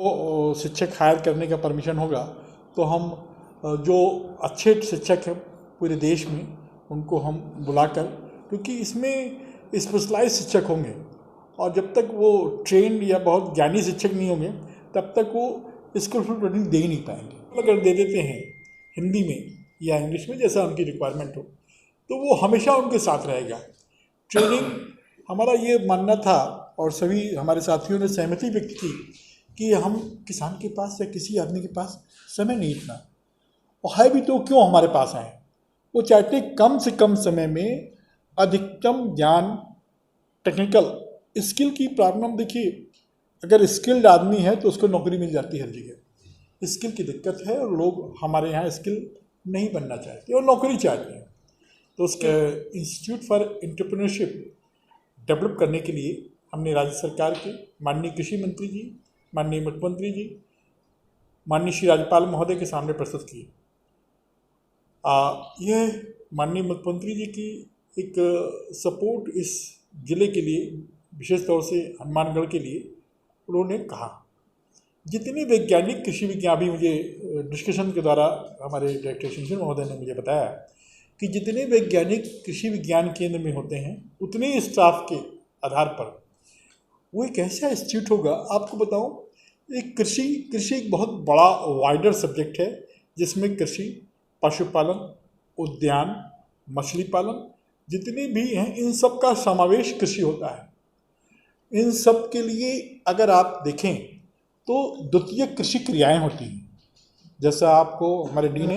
वो शिक्षक हायर करने का परमिशन होगा तो हम जो अच्छे शिक्षक हैं पूरे देश में उनको हम बुलाकर, क्योंकि इसमें स्पेशलाइज शिक्षक होंगे और जब तक वो ट्रेंड या बहुत ज्ञानी शिक्षक नहीं होंगे तब तक वो स्किलफुल ट्रेनिंग दे ही नहीं पाएंगे। अगर दे देते हैं हिंदी में या इंग्लिश में जैसा उनकी रिक्वायरमेंट हो तो वो हमेशा उनके साथ रहेगा। ट्रेनिंग हमारा ये मानना था और सभी हमारे साथियों ने सहमति व्यक्त की कि हम किसान के पास या किसी आदमी के पास समय नहीं इतना, और है भी तो क्यों हमारे पास आए। वो चाहते कम से कम समय में अधिकतम ज्ञान टेक्निकल स्किल की प्रॉब्लम। देखिए, अगर स्किल्ड आदमी है तो उसको नौकरी मिल जाती है हर जगह। स्किल की दिक्कत है और लोग हमारे यहाँ स्किल नहीं बनना चाहते और नौकरी चाहते हैं। तो उसके इंस्टीट्यूट फॉर एंटरप्रेन्योरशिप डेवलप करने के लिए हमने राज्य सरकार के माननीय कृषि मंत्री जी, माननीय मुख्यमंत्री जी, माननीय श्री राज्यपाल महोदय के सामने प्रस्तुत किए। यह माननीय मुख्यमंत्री जी की एक सपोर्ट इस जिले के लिए, विशेष तौर से हनुमानगढ़ के लिए उन्होंने कहा। जितने वैज्ञानिक कृषि विज्ञान, भी मुझे डिस्कशन के द्वारा हमारे डायरेक्टर शिक्षण महोदय ने मुझे बताया कि जितने वैज्ञानिक कृषि विज्ञान केंद्र में होते हैं उतने स्टाफ के आधार पर वो एक ऐसा इंस्टीट्यूट होगा। आपको बताऊं, एक कृषि एक बहुत बड़ा वाइडर सब्जेक्ट है जिसमें कृषि, पशुपालन, उद्यान, मछली पालन जितने भी हैं इन सब का समावेश कृषि होता है। इन सब के लिए अगर आप देखें तो द्वितीय कृषि क्रियाएं होती हैं। जैसा आपको हमारे डी ने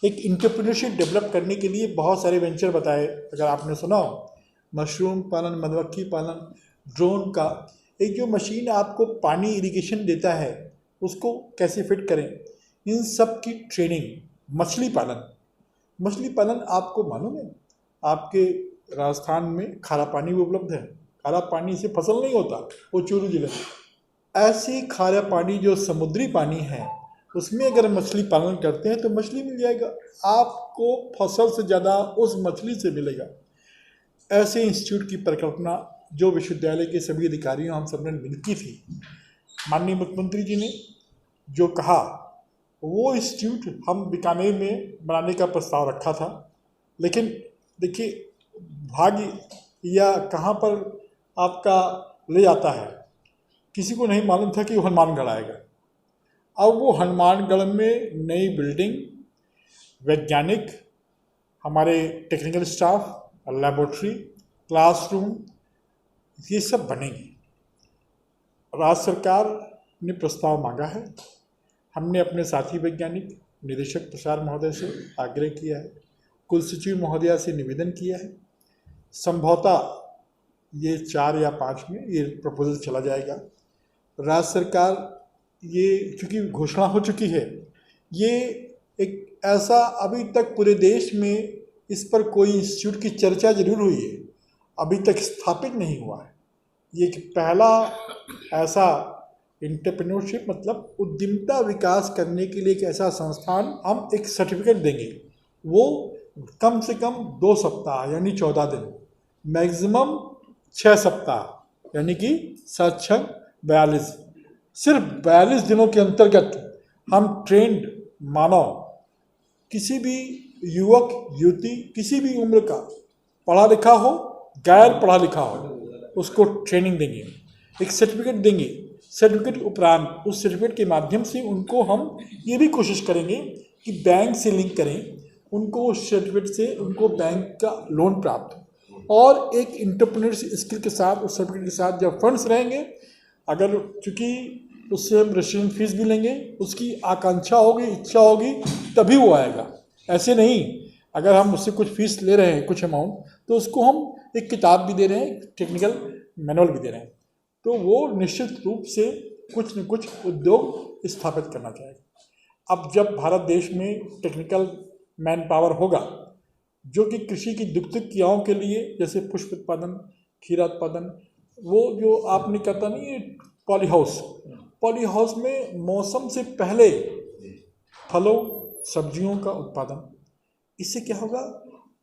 एक एंटरप्रेन्योरशिप डेवलप करने के लिए बहुत सारे वेंचर बताए, अगर आपने सुना हो, मशरूम पालन, मधुमक्खी पालन, ड्रोन का एक जो मशीन आपको पानी इरिगेशन देता है उसको कैसे फिट करें, इन सब की ट्रेनिंग। मछली पालन आपको मालूम है आपके राजस्थान में खारा पानी भी उपलब्ध है। खारा पानी से फसल नहीं होता, वो चूरू जिले में। ऐसी खारा पानी जो समुद्री पानी है उसमें अगर मछली पालन करते हैं तो मछली मिल जाएगा आपको, फसल से ज़्यादा उस मछली से मिलेगा। ऐसे इंस्टीट्यूट की परिकल्पना जो विश्वविद्यालय के सभी अधिकारियों हम सबने मिलती थी, माननीय मुख्यमंत्री जी ने जो कहा वो इंस्टीट्यूट हम बीकानेर में बनाने का प्रस्ताव रखा था। लेकिन देखिए, भाग्य या कहाँ पर आपका ले जाता है किसी को नहीं मालूम था कि वो हनुमानगढ़ आएगा। अब वो हनुमानगढ़ में नई बिल्डिंग, वैज्ञानिक, हमारे टेक्निकल स्टाफ, लैबोरेटरी, क्लासरूम, ये सब बनेंगे। राज्य सरकार ने प्रस्ताव मांगा है। हमने अपने साथी वैज्ञानिक निदेशक प्रसार महोदय से आग्रह किया है, कुल सचिव महोदया से निवेदन किया है। संभवतः ये 4 या 5 में ये प्रपोजल चला जाएगा। राज्य सरकार, ये चूँकि घोषणा हो चुकी है, ये एक ऐसा अभी तक पूरे देश में इस पर कोई इंस्टीट्यूट की चर्चा जरूर हुई है, अभी तक स्थापित नहीं हुआ है। ये एक पहला ऐसा एंटरप्रेन्योरशिप मतलब उद्यमिता विकास करने के लिए एक ऐसा संस्थान हम एक सर्टिफिकेट देंगे। वो कम से कम 2 सप्ताह यानी 14 दिन, मैक्सिमम 6 सप्ताह यानी कि 7×6 42, सिर्फ 42 दिनों के अंतर्गत हम ट्रेंड मानव, किसी भी युवक युवती, किसी भी उम्र का, पढ़ा लिखा हो, गैर पढ़ा लिखा हो, उसको ट्रेनिंग देंगे, एक सर्टिफिकेट देंगे। सर्टिफिकेट उपरांत उस सर्टिफिकेट के माध्यम से उनको हम ये भी कोशिश करेंगे कि बैंक से लिंक करें, उनको उस सर्टिफिकेट से उनको बैंक का लोन प्राप्त हो। और एक एंटरप्रेन्योरशिप स्किल के साथ, उस सर्टिफिकेट के साथ जब फंड्स रहेंगे, अगर चूँकि उससे हम रजिस्ट्रेशन फीस भी लेंगे, उसकी आकांक्षा होगी, इच्छा होगी, तभी वो आएगा। ऐसे नहीं, अगर हम उससे कुछ फीस ले रहे हैं, कुछ अमाउंट, तो उसको हम एक किताब भी दे रहे हैं, टेक्निकल मैनुअल भी दे रहे हैं, तो वो निश्चित रूप से कुछ न कुछ उद्योग स्थापित करना चाहेगा। अब जब भारत देश में टेक्निकल मैन पावर होगा जो कि कृषि की दुग्ध क्रियाओं के लिए, जैसे पुष्प उत्पादन, खीरा उत्पादन, वो जो आपने कहता नहीं, पॉली हाउस में मौसम से पहले फलों सब्जियों का उत्पादन, इससे क्या होगा,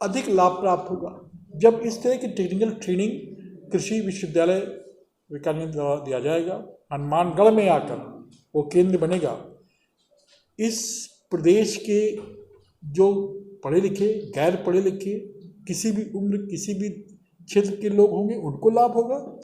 अधिक लाभ प्राप्त होगा। जब इस तरह की टेक्निकल ट्रेनिंग कृषि विश्वविद्यालय बीकानेर द्वारा दिया जाएगा, हनुमानगढ़ में आकर वो केंद्र बनेगा, इस प्रदेश के जो पढ़े लिखे, गैर पढ़े लिखे, किसी भी उम्र, किसी भी क्षेत्र के लोग होंगे, उनको लाभ होगा।